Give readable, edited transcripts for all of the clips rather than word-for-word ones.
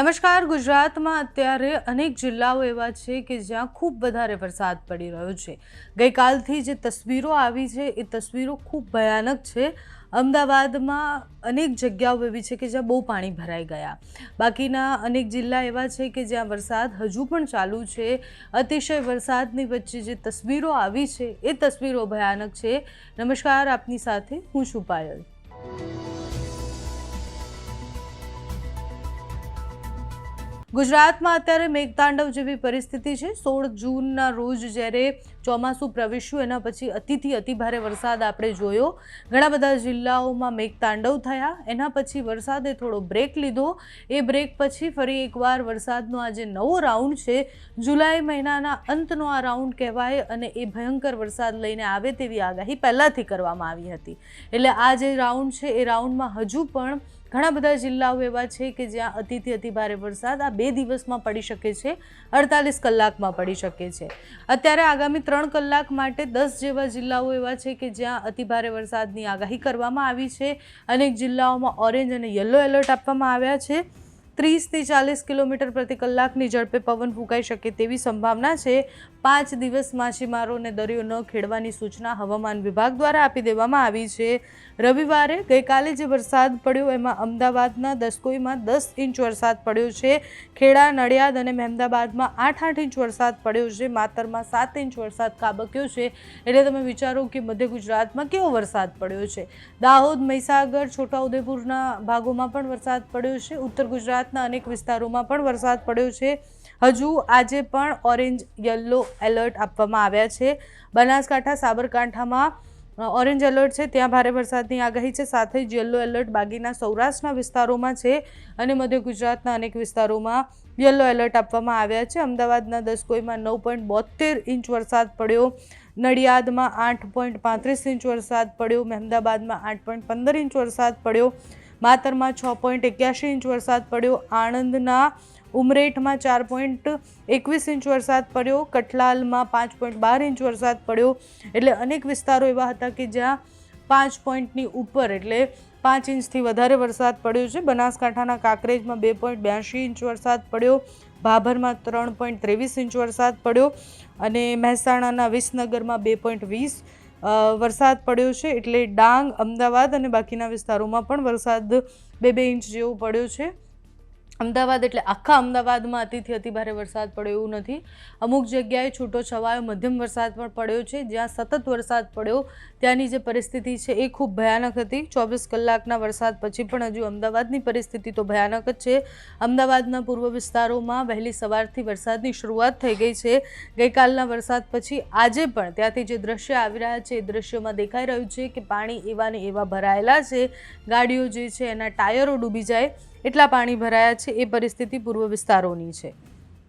નમસ્કાર. ગુજરાતમાં અત્યારે અનેક જિલ્લાઓ એવા છે કે જ્યાં ખૂબ વધારે વરસાદ પડી રહ્યો છે. ગઈકાલથી જે તસવીરો આવી છે એ તસવીરો ખૂબ ભયાનક છે. અમદાવાદમાં અનેક જગ્યાઓ એવી છે કે જ્યાં બહુ પાણી ભરાઈ ગયા. બાકીના અનેક જિલ્લા એવા છે કે જ્યાં વરસાદ હજુ પણ ચાલુ છે. અતિશય વરસાદની વચ્ચે જે તસવીરો આવી છે એ તસવીરો ભયાનક છે. નમસ્કાર, આપની સાથે હું છું પાયલ. ગુજરાતમાં અત્યારે મેઘતાંડવ જેવી પરિસ્થિતિ છે. 16 જૂનના રોજ જ્યારે ચોમાસું પ્રવેશ્યું એના પછી અતિથી અતિભારે વરસાદ આપણે જોયો. ઘણા બધા જિલ્લાઓમાં મેઘતાંડવ થયા. એના પછી વરસાદે થોડો બ્રેક લીધો. એ બ્રેક પછી ફરી એકવાર વરસાદનો આ જે નવો રાઉન્ડ છે, જુલાઈ મહિનાના અંતનો આ રાઉન્ડ કહેવાય અને એ ભયંકર વરસાદ લઈને આવે તેવી આગાહી પહેલાંથી કરવામાં આવી હતી. એટલે આ જે રાઉન્ડ છે એ રાઉન્ડમાં હજુ પણ ઘણા બધા જિલ્લાઓ એવા છે કે જ્યાં અતિથી અતિભારે વરસાદ આ 2 દિવસમાં પડી શકે છે, 48 કલાકમાં પડી શકે છે. અત્યારે આગામી 3 કલાક માટે 10 જેવા જિલ્લાઓ એવા છે કે જ્યાં અતિભારે વરસાદની આગાહી કરવામાં આવી છે. અનેક જિલ્લાઓમાં ઓરેન્જ અને યલો એલર્ટ આપવામાં આવ્યા છે. 30 થી 40 કિલોમીટર પ્રતિ કલાકની ઝડપે પવન ફૂંકાઈ શકે તેવી સંભાવના છે. 5 દિવસ માછીમારોને દરિયો ન ખેડવાની સૂચના હવામાન વિભાગ દ્વારા આપી દેવામાં આવી છે. રવિવારે ગઈકાલે જે વરસાદ પડ્યો એમાં અમદાવાદના દસકોઈમાં 10 ઇંચ વરસાદ પડ્યો છે. ખેડા, નડિયાદ અને મહેમદાબાદમાં 8 ઇંચ વરસાદ પડ્યો છે. માતરમાં 7 ઇંચ વરસાદ ખાબક્યો છે. એટલે તમે વિચારો કે મધ્ય ગુજરાતમાં કેવો વરસાદ પડ્યો છે. દાહોદ, મહીસાગર, છોટાઉદેપુરના ભાગોમાં પણ વરસાદ પડ્યો છે. ઉત્તર ગુજરાતના અનેક વિસ્તારોમાં પણ વરસાદ પડ્યો છે. હજુ આજે પણ ઓરેન્જ યલો એલર્ટ આપવામાં આવ્યા છે. બનાસકાંઠા, સાબરકાંઠામાં ઓરેન્જ એલર્ટ છે, ત્યાં ભારે વરસાદની આગાહી છે. સાથે જ યલો એલર્ટ બાકીના સૌરાષ્ટ્રના વિસ્તારોમાં છે અને મધ્ય ગુજરાતના અનેક વિસ્તારોમાં યલો એલર્ટ આપવામાં આવ્યા છે. અમદાવાદના દસકોઈમાં 9.72 ઇંચ વરસાદ પડ્યો. નડિયાદમાં 8.35 ઇંચ વરસાદ પડ્યો. મહેમદાબાદમાં 8.15 ઇંચ વરસાદ પડ્યો. માતરમાં 6.81 ઇંચ વરસાદ પડ્યો. આણંદના ઉમરેઠમાં 4.21 ઇંચ વરસાદ પડ્યો. કઠલાલમાં 5.12 ઇંચ વરસાદ પડ્યો. એટલે અનેક વિસ્તારો એવા હતા કે જ્યાં 5 પોઈન્ટની ઉપર એટલે 5 ઇંચથી વધારે વરસાદ પડ્યો છે. બનાસકાંઠાના કાંકરેજમાં 2.82 ઇંચ વરસાદ પડ્યો. ભાભરમાં 3.23 ઇંચ વરસાદ પડ્યો અને મહેસાણાના વિસનગરમાં 2.20 વરસાદ પડ્યો છે. એટલે ડાંગ, અમદાવાદ અને બાકીના વિસ્તારોમાં પણ વરસાદ 2 ઇંચ જેવો પડ્યો છે. અમદાવાદ એટલે આખા અમદાવાદમાં અતિથી અતિભારે વરસાદ પડ્યો એવું નથી. અમુક જગ્યાએ છૂટો છવાયો મધ્યમ વરસાદ પણ પડ્યો છે. જ્યાં સતત વરસાદ પડ્યો ત્યાંની જે પરિસ્થિતિ છે એ ખૂબ ભયાનક હતી. 24 કલાકના વરસાદ પછી પણ હજુ અમદાવાદની પરિસ્થિતિ તો ભયાનક જ છે. અમદાવાદના પૂર્વ વિસ્તારોમાં વહેલી સવારથી વરસાદની શરૂઆત થઈ ગઈ છે. ગઈકાલના વરસાદ પછી આજે પણ ત્યાંથી જે દ્રશ્ય આવી રહ્યા છે એ દ્રશ્યોમાં દેખાઈ રહ્યું છે કે પાણી એવા ને એવા ભરાયેલા છે. ગાડીઓ જે છે એના ટાયરો ડૂબી જાય એટલા પાણી ભરાયા છે. એ પરિસ્થિતિ પૂર્વ વિસ્તારોની છે.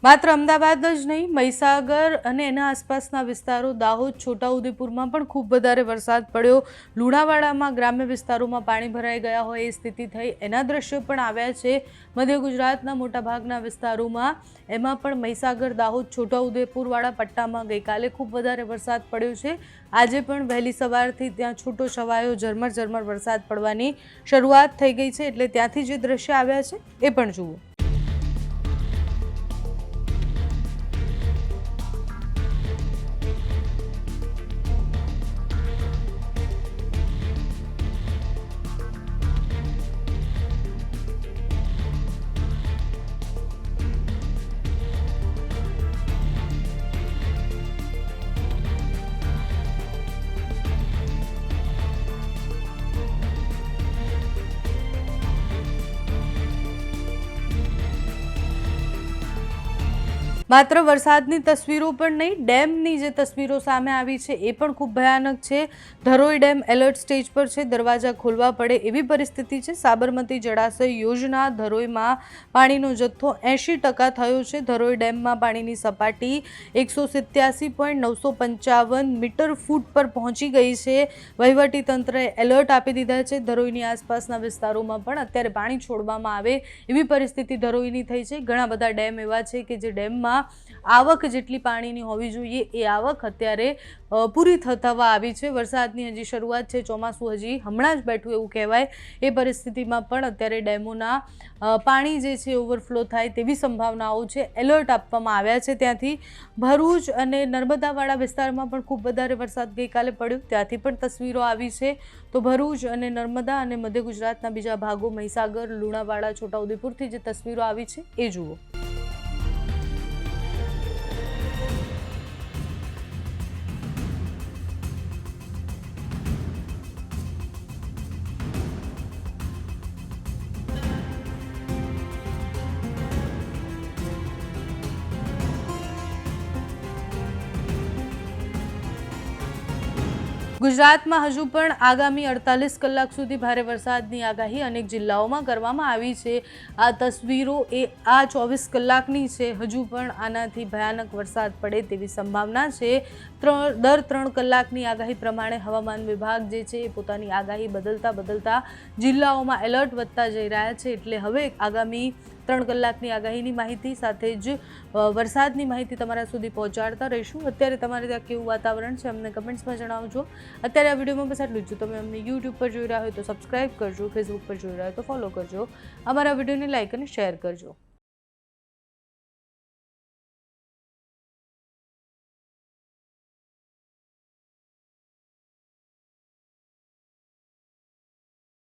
માત્ર અમદાવાદ જ નહીં, મહીસાગર અને એના આસપાસના વિસ્તારો, દાહોદ, છોટાઉદેપુરમાં પણ ખૂબ વધારે વરસાદ પડ્યો. લુણાવાડામાં ગ્રામ્ય વિસ્તારોમાં પાણી ભરાઈ ગયા હોય એ સ્થિતિ થઈ. એના દ્રશ્યો પણ આવ્યા છે મધ્ય ગુજરાતના મોટાભાગના વિસ્તારોમાં. એમાં પણ મહીસાગર, દાહોદ, છોટાઉદેપુરવાળા પટ્ટામાં ગઈકાલે ખૂબ વધારે વરસાદ પડ્યો છે. આજે પણ વહેલી સવારથી ત્યાં છૂટો છવાયો ઝરમર વરસાદ પડવાની શરૂઆત થઈ ગઈ છે. એટલે ત્યાંથી જે દ્રશ્ય આવ્યા છે એ પણ જુઓ. માત્ર વરસાદની તસવીરો પણ નહીં, ડેમની જે તસવીરો સામે આવી છે એ પણ ખૂબ ભયાનક છે. ધરોઈ ડેમ એલર્ટ સ્ટેજ પર છે. દરવાજા ખોલવા પડે એવી પરિસ્થિતિ છે. સાબરમતી જળાશય યોજના ધરોઈમાં પાણીનો જથ્થો 80% થયો છે. ધરોઈ ડેમમાં પાણીની સપાટી 187.955 મીટર ફૂટ પર પહોંચી ગઈ છે. વહીવટીતંત્રએ એલર્ટ આપી દીધા છે. ધરોઈની આસપાસના વિસ્તારોમાં પણ અત્યારે પાણી છોડવામાં આવે એવી પરિસ્થિતિ ધરોઈની થઈ છે. ઘણા બધા ડેમ એવા છે કે જે ડેમમાં નદીમાં આવક જેટલી પાણીની હોવી જોઈએ એ આવક અત્યારે પૂરી થવા આવી છે। વરસાદની હજી શરૂઆત છે, ચોમાસું હજી હમણાં જ બેઠું એવું કહેવાય। એ પરિસ્થિતિમાં પણ અત્યારે ડેમોના પાણી જે છે ઓવરફ્લો થાય તેવી સંભાવનાઓ છે। એલર્ટ આપવામાં આવ્યા છે। ત્યાંથી ભરૂચ અને નર્મદાવાળા વિસ્તારમાં પણ ખૂબ વધારે વરસાદ ગઈકાલે પડ્યો, ત્યાંથી પણ તસવીરો આવી છે। તો ભરૂચ અને નર્મદા અને મધ્ય ગુજરાતના બીજા ભાગો મહીસાગર, લુણાવાડા, છોટાઉદેપુરથી જે તસવીરો આવી છે એ જુઓ। ગુજરાતમાં હજુ પણ આગામી 48 કલાક સુધી ભારે વરસાદની આગાહી અનેક જિલ્લાઓમાં કરવામાં આવી છે। આ તસવીરો એ આ 24 કલાકની છે। હજુ પણ આનાથી ભયાનક વરસાદ પડે તેવી સંભાવના છે। દર 3 કલાકની આગાહી પ્રમાણે હવામાન વિભાગ જે છે એ પોતાની આગાહી બદલતા જિલ્લાઓમાં એલર્ટ વધતા જઈ રહ્યા છે। એટલે હવે આગામી 3 કલાકની આગાહીની માહિતી સાથે જ વરસાદની માહિતી તમારા સુધી પહોંચાડતા રહીશું। અત્યારે તમારે ત્યાં કેવું વાતાવરણ છે અમને કમેન્ટ્સમાં જણાવજો। અત્યારે આ વિડીયોમાં બસ આટલું જ। તમે અમને યુટ્યુબ પર જોઈ રહ્યા હોય તો સબસ્ક્રાઇબ કરજો, ફેસબુક પર જોઈ રહ્યા હોય તો ફોલો કરજો, અમારા વિડીયોને લાઇક અને શેર કરજો।